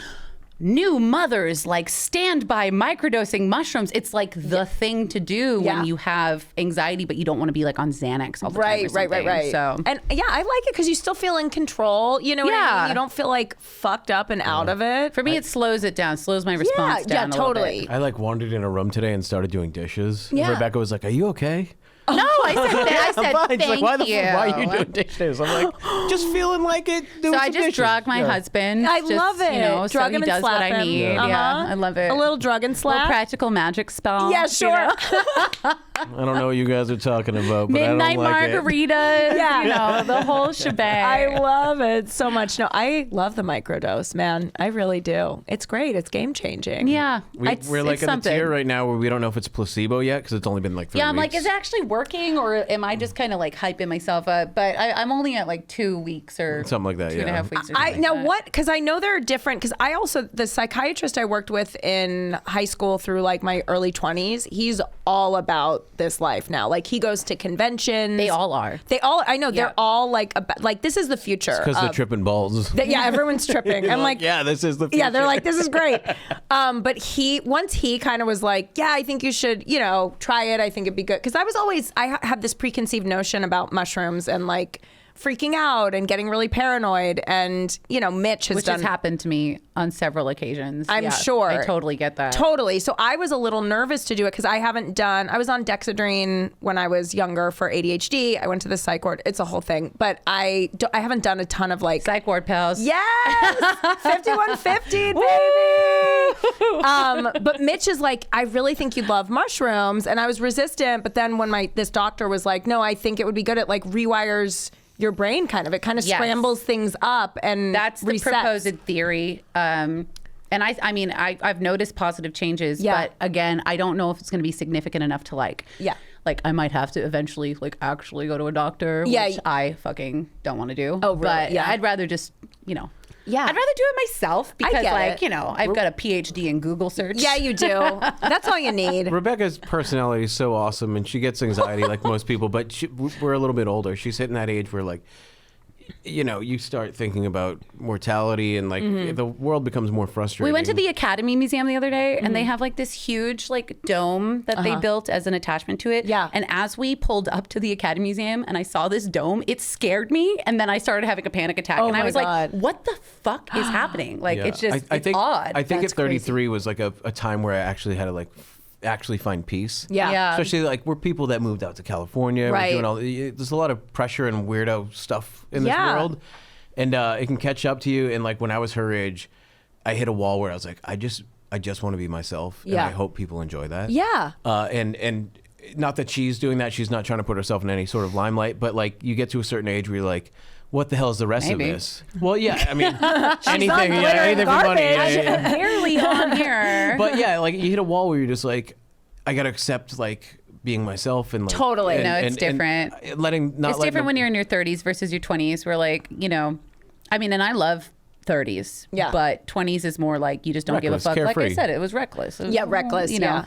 new mothers like stand by microdosing mushrooms. It's like the thing to do Yeah. when you have anxiety, but you don't want to be like on Xanax all the time. or Right. something. So And yeah, I like it because you still feel in control. You know what I Yeah. mean? You don't feel like fucked up and out of it. for me, it slows it down, slows my response down. a little totally. bit. I like wandered in a room today and started doing dishes. Yeah. Rebecca was like, "Are you okay?" No, I said that. I said Fine. She's thank like, "Why the you. fuck? Why are you doing dishes?" I'm like, "Just feeling like it." So I just drug my husband. I just, love it. So Drug he him and does slap what I him. need. Uh-huh. Yeah, I love it. A little drug and Little slap. practical magic spell. Yeah, you sure. know? I don't know what you guys are talking about, but Midnight I don't like margaritas. Yeah. You know, the whole shebang. I love it so much. No, I love the microdose, man. I really do. It's great. It's game changing. Yeah. it. We're like it's at the something. tier right now where we don't know if it's placebo yet because it's only been like 3 Yeah, I'm weeks. like, is it actually working, or am I just kind of like hyping myself up? But I'm only at like 2 weeks or Something like that, 2.5 weeks. Or I something now like that. what? Because I know there are different. Because I also the psychiatrist I worked with in high school through like my early 20s. He's all about this life now. Like he goes to conventions. They all are. They all. I know Yeah. they're all like this is the future. Because they're tripping balls. Yeah, everyone's tripping. I'm like, yeah, this is the future. yeah, they're like, this is great. But once he kind of was like, yeah, I think you should, try it. I think it'd be good. Because I had this preconceived notion about mushrooms and like freaking out and getting really paranoid. And, Mitch has Which done. has happened to me on several occasions. I'm Yeah, sure. I totally get that. Totally. So I was a little nervous to do it because I was on Dexedrine when I was younger for ADHD. I went to the psych ward. It's a whole thing. But I haven't done a ton of like. Psych ward pals. Yes! 5150, baby! But Mitch is like, I really think you'd love mushrooms. And I was resistant. But then when this doctor was like, no, I think it would be good. It like rewires your brain kind of. It kind of Yes. scrambles things up and That's the resets. proposed theory. And I've noticed positive changes, Yeah. but again, I don't know if it's going to be significant enough to like, Yeah. like I might have to eventually like actually go to a doctor, Yeah. which I fucking don't want to do. Oh, really? But Yeah. I'd rather just, Yeah. I'd rather do it myself because get like, it. I've got a PhD in Google search. Yeah, you do. That's all you need. Rebecca's personality is so awesome, and she gets anxiety like most people, but we're a little bit older. She's hitting that age where, like, you start thinking about mortality and, like, the world becomes more frustrating. We went to the Academy Museum the other day, and they have like this huge like dome that they built as an attachment to it. Yeah. And as we pulled up to the Academy Museum and I saw this dome, it scared me, and then I started having a panic attack. Oh and I my was God. like, "What the fuck is happening?" Like Yeah. it's just I it's think, odd. I think That's at 33 was like a time where I actually had to, like, actually find peace. Yeah. Yeah. Especially like we're people that moved out to California. Right. We're doing there's a lot of pressure and weirdo stuff in this Yeah. world, and it can catch up to you. And like when I was her age, I hit a wall where I was like, I just want to be myself, and Yeah. I hope people enjoy that. Yeah. And not that she's doing that. She's not trying to put herself in any sort of limelight. But like you get to a certain age where you're like, what the hell is the rest Maybe. of this? Well, yeah, I mean, anything, glittering anything for money. garbage. barely on here. But yeah, like you hit a wall where you're just like, I gotta accept like being myself and like Totally. and- No, it's and different. letting not It's letting different when you're in your 30s versus your 20s. Where like, I mean, and I love 30s. Yeah. But 20s is more like you just don't Reckless, give a fuck. Like I carefree. said, it was reckless. It was, Yeah, reckless, yeah.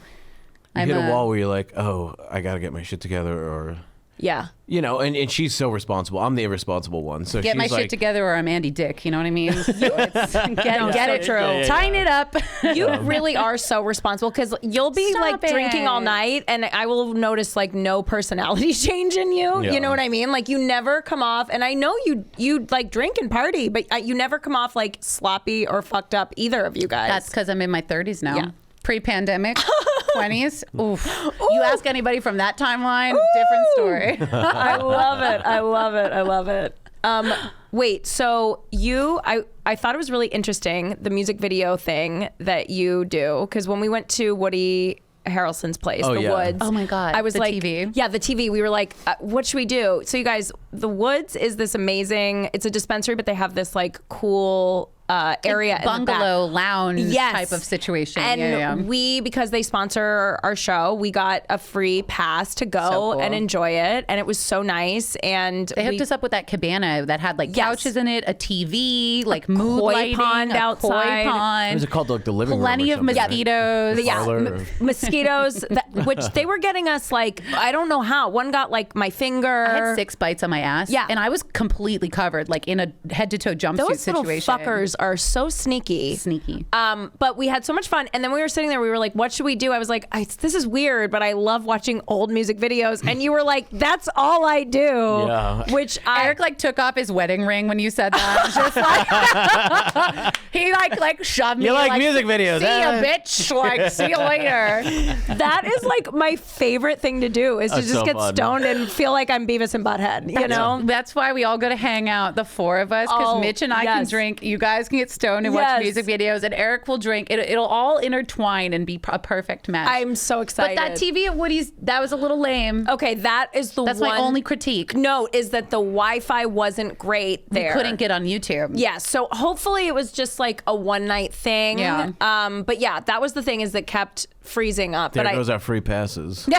you hit a wall where you're like, oh, I gotta get my shit together, or Yeah. and she's so responsible. I'm the irresponsible one. So Get she's my like, shit together, or I'm Andy Dick. You know what I mean? So it's, get it, true. Yeah, Tying it up. You really are so responsible because you'll be Stop like drinking all it. night and I will notice like no personality change in you. Yeah. You know what I mean? Like you never come off, and I know you like drink and party, but you never come off like sloppy or fucked up, either of you guys. That's because I'm in my 30s now. Yeah. Pre-pandemic, 20s. Oof. You ask anybody from that timeline, different story. I love it. I love it. I love it. Wait, so I thought it was really interesting, the music video thing that you do, because when we went to Woody Harrelson's place, Oh, the yeah. Woods. Oh my God, I was the like, TV. Yeah, the TV. We were like, what should we do? So you guys, the Woods is this amazing. It's a dispensary, but they have this like cool area in the back. Bungalow lounge Yes. type of situation. And yeah. we, because they sponsor our show, we got a free pass to go So cool. and enjoy it. And it was so nice. And They hooked us up with that cabana that had like Yes. couches in it, a TV, like mood koi lighting, pond a outside. koi pond, what is it called, like the living plenty of room or something, right? mosquitoes. Yeah, Parlor. mosquitoes, which they were getting us like, I don't know how. One got like my finger. I had 6 bites on my ass. Yeah. And I was completely covered, like in a head to toe jumpsuit Those little situation. fuckers are so sneaky. Sneaky. But we had so much fun. And then we were sitting there, we were like, what should we do? I was like, this is weird, but I love watching old music videos. And you were like, that's all I do. Yeah. Which Eric like took off his wedding ring when you said that. Just like he like shoved me. You like music videos, See huh? ya, bitch. Like see you later. that is like my favorite thing to do is to That's just so get fun. stoned and feel like I'm Beavis and Butthead. You you know? That's why we all go to hang out, the four of us, because Mitch and I can drink. You guys can get stoned and watch music videos, and Eric will drink. It'll all intertwine and be a perfect match. I'm so excited. But that TV at Woody's, that was a little lame. Okay, that's my only critique. No, is that the Wi-Fi wasn't great there. We couldn't get on YouTube. Yeah, so hopefully it was just like a one-night thing. Yeah. But yeah, that was the thing is that kept freezing up. There goes our free passes. No.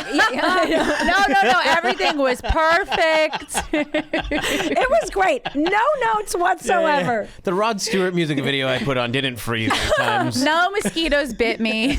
Everything was perfect. It was great. No notes whatsoever. Yeah. The Rod Stewart music video I put on didn't freeze any times. No mosquitoes bit me.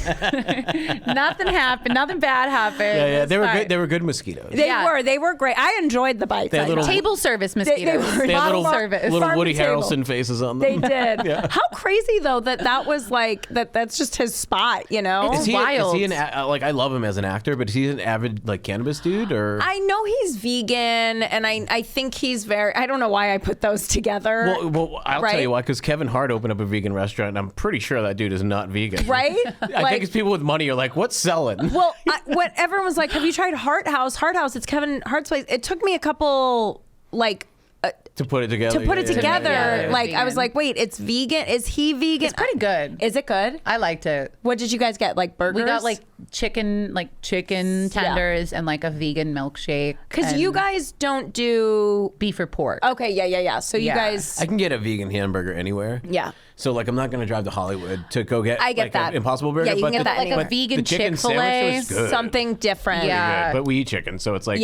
Nothing happened. Nothing bad happened. Yeah, they were good. They were good mosquitoes. They were great. I enjoyed the bites. They had little table service mosquitoes. They had little service. Woody table. Harrelson faces on They them. did. Yeah. How crazy though that was like that's just his spot, you know? It's wild. Is he like I love him as an actor, but is he an avid like cannabis dude or? I know he's vegan, and I think he's very. I don't know why I put those together. Well, I'll tell you why. Because Kevin Hart opened up a vegan restaurant, and I'm pretty sure that dude is not vegan. Right? I think it's people with money are like, what's selling? Well, what everyone was like, have you tried Hart House? Hart House, it's Kevin Hart's place. It took me a couple to put it together. Like I was like, wait, it's vegan? Is he vegan? It's pretty good. Is it good? I liked it. What did you guys get? Like burgers? We got like chicken tenders and like a vegan milkshake. Because you guys don't do beef or pork. Okay, yeah. So you guys, I can get a vegan hamburger anywhere. Yeah. So like I'm not going to drive to Hollywood to go get I get like that. an Impossible Burger. Yeah, you can get that like anywhere. a vegan the chicken Chick-fil-A, sandwich was good. Something different. Yeah. Good. But we eat chicken, so it's like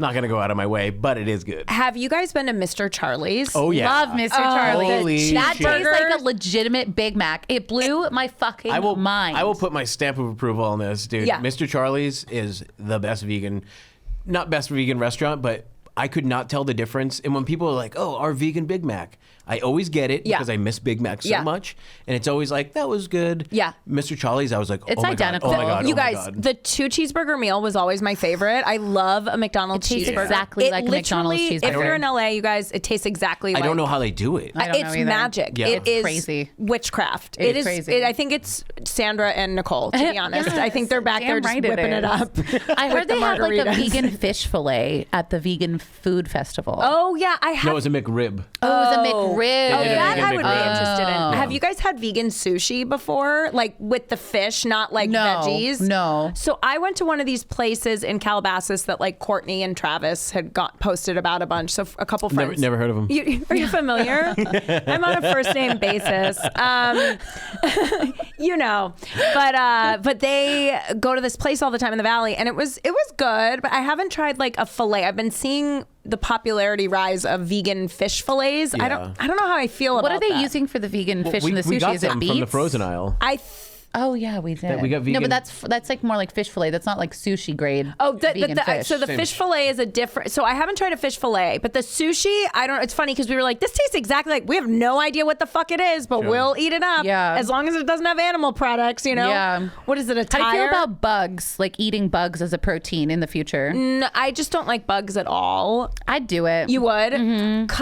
not going to go out of my way, but it is good. Have you guys been to Mr. Charlie's? Oh yeah. Love Mr. Charlie's. Holy That shit. tastes like a legitimate Big Mac. It blew my fucking mind. I will put my stamp of approval on this, dude. Yeah. Mr. Charlie's is the best vegan, not best vegan restaurant, but I could not tell the difference. And when people are like, oh, our vegan Big Mac, I always get it because I miss Big Mac so much. And it's always like, that was good. Yeah. Mr. Charlie's, I was like, It's oh my identical. God, oh my God, You oh my guys, God. the 2 cheeseburger meal was always my favorite. I love a McDonald's It tastes cheeseburger. exactly like a McDonald's literally, cheeseburger. If you're in LA, you guys, it tastes exactly like. I don't know how they do it. I don't know It's either. magic. Yeah. It It's is crazy. witchcraft. It's It is crazy. I think it's Sandra and Nicole, to be honest. I think they're back there Damn just right it whipping it is. up. I heard the they had like a margaritas. vegan fish fillet at the vegan food festival. Oh, yeah. I have. No, it was a McRib. Oh, it was a McRib. They did a that vegan I would be McRib. interested in. Have you guys had vegan sushi before? Like with the fish, not like No, veggies? no. So I went to one of these places in Calabasas that like Courtney and Travis had posted about a bunch. So a couple friends. Never heard of them. Are you familiar? I'm on a first name basis. You know, but they go to this place all the time in the valley, and it was good. But I haven't tried like a fillet. I've been seeing the popularity rise of vegan fish fillets. Yeah. I don't know how I feel about What are they that. using for the vegan fish we, and the we sushi? got Is it some beets? from the frozen aisle. Oh yeah, we did. we got No, vegan- but that's like more like fish fillet. That's not like sushi grade. Oh, vegan fish. so the fish fillet is a different. So I haven't tried a fish fillet, but the sushi, I don't. It's funny because we were like, this tastes exactly like. We have no idea what the fuck it is, but we'll eat it up. Yeah. As long as it doesn't have animal products, you know. Yeah. What is it? A tire? How do you feel about bugs? Like eating bugs as a protein in the future? No, I just don't like bugs at all. I'd do it. You would,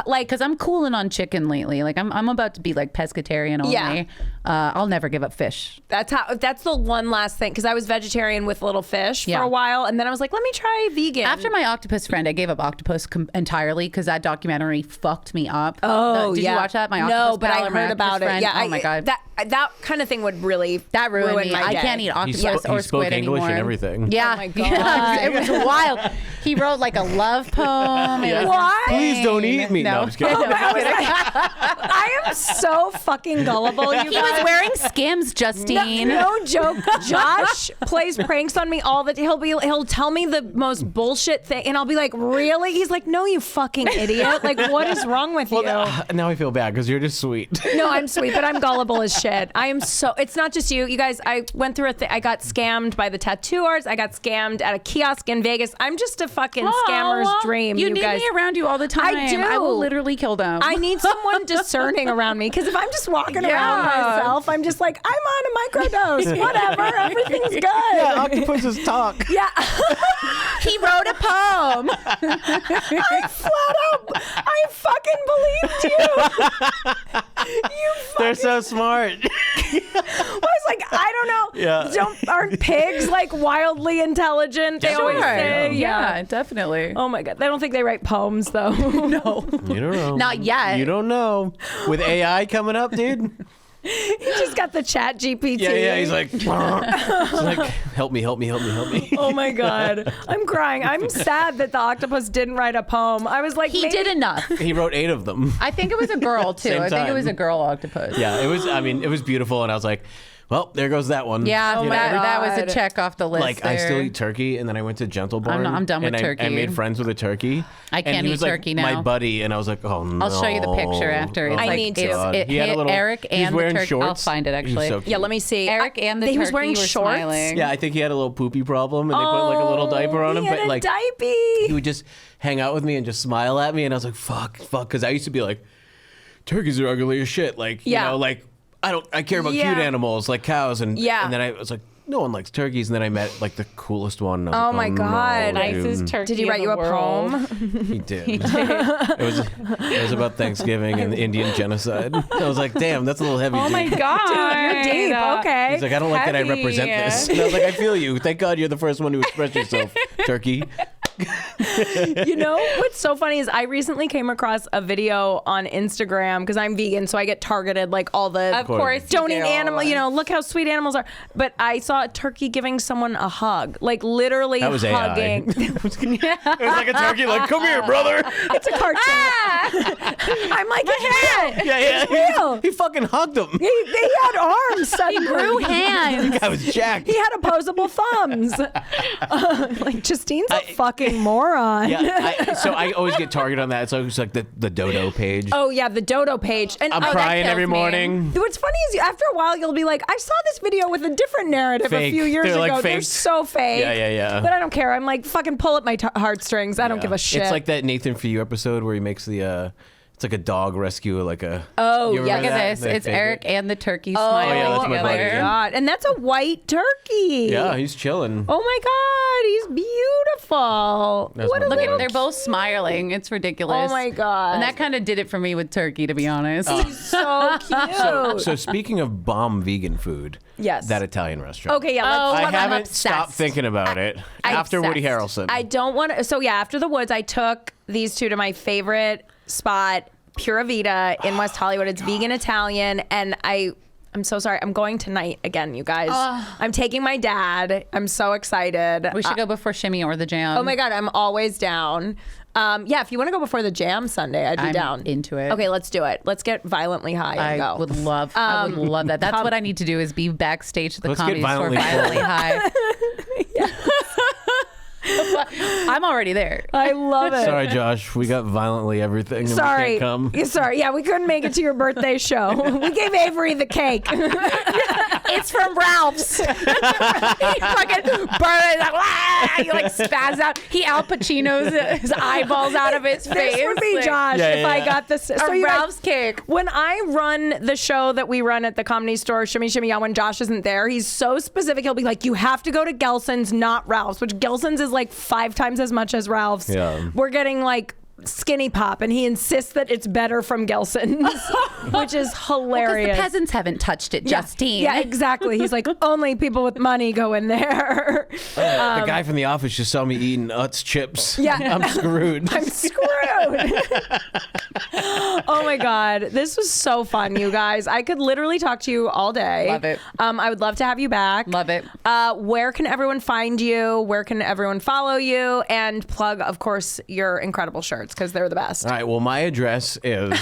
like, because I'm cooling on chicken lately. Like I'm about to be like pescatarian only. Yeah. I'll never give up fish. that's the one last thing because I was vegetarian with little fish for Yeah. a while, and then I was like, let me try vegan. After my octopus friend, I gave up octopus entirely because that documentary fucked me up. Oh, did yeah. you watch that? My no, octopus but pal I or my heard about octopus it. friend? Yeah, oh my god, that kind of thing would really that ruined me. my I day. can't eat octopus He or spoke squid English anymore. and everything. Yeah, Oh my God. yeah, it was wild. He wrote like a love poem. It was What? Please don't eat me. No, I'm just kidding. I am so fucking gullible. You He guys. was wearing Skims, Justine. No joke. Josh plays pranks on me all the time. He'll tell me the most bullshit thing, and I'll be like, "Really?" He's like, "No, you fucking idiot! Like, what is wrong with you?" Now I feel bad because you're just sweet. No, I'm sweet, but I'm gullible as shit. I am so. It's not just you. You guys, I went through a thing. I got scammed by the tattoo artist. I got scammed at a kiosk in Vegas. I'm just a fucking scammer's dream. You You need guys. me around you all the time. I do. I will literally kill them. I need someone discerning around me because if I'm just walking around myself, I'm just like, I'm on a microdose. Whatever, everything's good. Yeah, octopuses talk. Yeah. He wrote a poem. I flat out, I fucking believed you. You They're so smart. I was like, I don't know. Yeah. Aren't pigs like wildly intelligent? They always say. Yeah, definitely. Oh my God. They don't think they write poems though. No. You don't know. Not yet. You don't know. With AI coming up, dude. He just got the chat GPT. Yeah. He's like, help me. Oh my God. I'm crying. I'm sad that the octopus didn't write a poem. I was like, He did enough. He wrote 8 of them. I think it was a girl too. Same I think it was time. a girl octopus. Yeah, it was. I mean, it was beautiful, and I was like, well, there goes that one. Yeah, my that was a God. check off the list. Like there. I still eat turkey, and then I went to Gentle Barn. I'm done with and turkey. I made friends with a turkey. I and can't he eat was like turkey now. My buddy, and I was like, oh no. I'll show you the picture after. It's I like, need to. It He had a hit little- Eric he was and the wearing turkey. shorts. I'll find it He was actually. so cute. Yeah, let me see. Eric and the he turkey was wearing were shorts. smiling. Yeah, I think he had a little poopy problem, and they put like a little diaper on him. He had But a like, diaper. he would just hang out with me and just smile at me, and I was like, fuck, because I used to be like, turkeys are ugly as shit. Like, you Yeah. know, like I care about Yeah. cute animals like cows, and Yeah. then I was like, no one likes turkeys, and then I met like the coolest one. And I was Oh like, my God. no, Nicest dude. turkey. Did he write in you the a world. poem? He did. It was about Thanksgiving and the Indian genocide. I was like, damn, that's a little heavy. Oh my dude. God. You're deep. Okay. He's like, I don't like that I Heavy. represent this. And I was like, I feel you. Thank God you're the first one to express yourself, turkey. You know what's so funny is I recently came across a video on Instagram because I'm vegan, so I get targeted like all the Of course. don't you eat do. animal. You know, look how sweet animals are. But I saw a turkey giving someone a hug, like literally That was hugging. AI. It was like a turkey, like, come here, brother. It's a cartoon. I'm like, it's real. Yeah. real. He fucking hugged him. He had arms. He Grew hands. I was jacked. He had opposable thumbs. Like Justine's a fucking moron. Yeah, so I always get targeted on that. It's always like the dodo page. Oh yeah, the dodo page. And I'm that crying kills every me. morning. What's funny is after a while you'll be like, I saw this video with a different narrative a Fake. few years They're, ago. like, They're fake. so fake. Yeah. But I don't care. I'm like, fucking pull at my heartstrings. I don't give a shit. It's like that Nathan For You episode where he makes the it's like a dog rescue, like a. Oh, You yeah. remember Look that? at this. My It's favorite? Eric and the turkey Oh, smiling yeah, that's my my buddy, together. yeah. God. And that's a white turkey. Yeah, he's chilling. Oh my God, he's beautiful. That's What a my Look boy. little. at, they're both smiling. It's ridiculous. Oh my God. And that kind of did it for me with turkey, to be honest. so cute. So speaking of bomb vegan food, Yes. that Italian restaurant. Okay, yeah. Oh, Let's, I I'm haven't obsessed. stopped thinking about it after Woody obsessed. Harrelson. I don't want to. So yeah, after the woods, I took these two to my favorite spot, Pura Vida in West Hollywood. It's vegan Italian, and I'm so sorry. I'm going tonight again, you guys. I'm taking my dad. I'm so excited. We should go before Shimmy or the Jam. Oh my God, I'm always down. Yeah, if you want to go before the Jam Sunday, I'd be I'm down. into it. Okay, let's do it. Let's get violently high and I go. would love that. That's what I need to do is be backstage at the Let's get comedy store violently violently high. I'm already there. I love it. Sorry, Josh. We got violently everything. And Sorry. We can't come. Yeah, sorry. Yeah, we couldn't make it to your birthday show. We gave Avery the cake. It's from Ralph's. He fucking burns. He like spaz out. He Al Pacino's his eyeballs out of his face. This would be Like, Josh Yeah, if I yeah. got this. So A you guys- Ralph's cake. when I run the show that we run at the Comedy Store, Shimmy Shimmy Ya, when Josh isn't there, he's so specific. He'll be like, you have to go to Gelson's, not Ralph's, which Gelson's is like 5 times as much as Ralph's. Yeah. We're getting like Skinny Pop, and he insists that it's better from Gelson's, which is Because hilarious. the peasants haven't touched it, Yeah. Justine. Yeah, exactly. He's like, only people with money go in there. The guy from the office just saw me eating Utz chips. Yeah. I'm screwed. I'm screwed. Oh my God. This was so fun, you guys. I could literally talk to you all day. Love it. I would love to have you back. Love it. Where can everyone find you? Where can everyone follow you? And plug, of course, your incredible shirts because they're the best. All right. Well, my address is.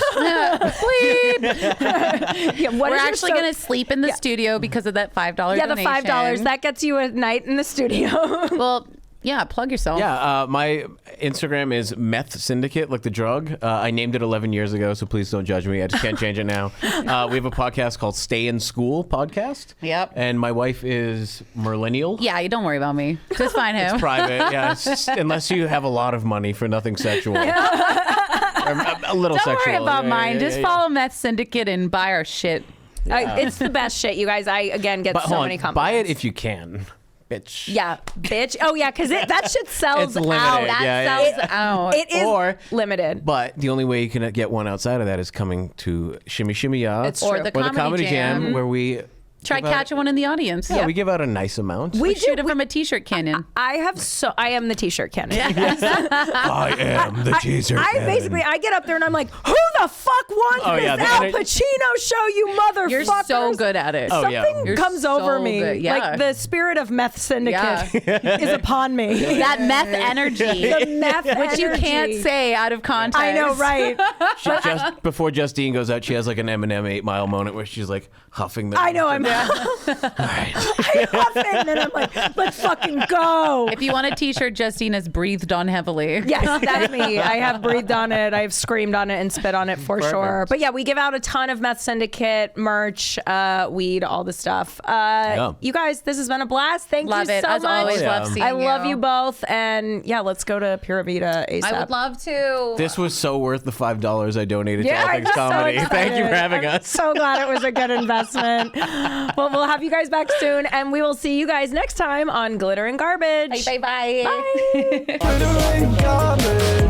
Yeah, what We're is your actually so- going to sleep in the studio because of that $5 Yeah, the donation. $5. That gets you a night in the studio. Well, yeah, plug yourself. Yeah, my Instagram is Meth Syndicate, like the drug. I named it 11 years ago, so please don't judge me. I just can't change it now. We have a podcast called Stay in School Podcast. Yep. And my wife is Millennial. Yeah, you don't worry about me. Just find him. It's private, yeah. It's just- unless you have a lot of money for nothing sexual. Or a little Don't sexual. worry about Yeah, mine. yeah, Just yeah. follow Meth Syndicate and buy our shit. It's the best shit, you guys. I, again, get But so hold many on, compliments. buy it if you can, bitch. Yeah, bitch. Oh, yeah, because that shit sells It's limited, out. That yeah, sells yeah. out. It is Or- limited. But the only way you can get one outside of that is coming to Shimmy Shimmy Ya It's Or true. the or the Comedy Comedy Jam, Jam. where we Try catching one in the audience. Yeah, we give out a nice amount. We shoot it from a t-shirt cannon. I am the t-shirt cannon. I am the t-shirt cannon. I get up there and I'm like, who the fuck won this Al Pacino show, you motherfuckers? You're so good at it. Something comes over me. Good. Yeah. Like the spirit of Meth Syndicate is upon me. That meth energy. The meth Which you energy. can't say out of context. I know, right? Just before Justine goes out, she has like an Eminem 8 Mile moment where she's like huffing the. I know, I'm All right. I huff it, and then I'm like, let's fucking go. If you want a t-shirt, Justine has breathed on heavily. Yes, that's me. I have breathed on it. I've screamed on it and spit on it for sure. But yeah, we give out a ton of Meth Syndicate merch, weed, all the stuff. You guys, this has been a blast. Thank Love you it. so As much. always, love seeing I you. love you both. And yeah, let's go to Pura Vida ASAP. I would love to. This was so worth the $5 I donated to All I'm Things so Comedy. excited. Thank you for having I'm us. so glad it was a good investment. Well, we'll have you guys back soon, and we will see you guys next time on Glitter and Garbage. Bye. Bye. Glitter and garbage.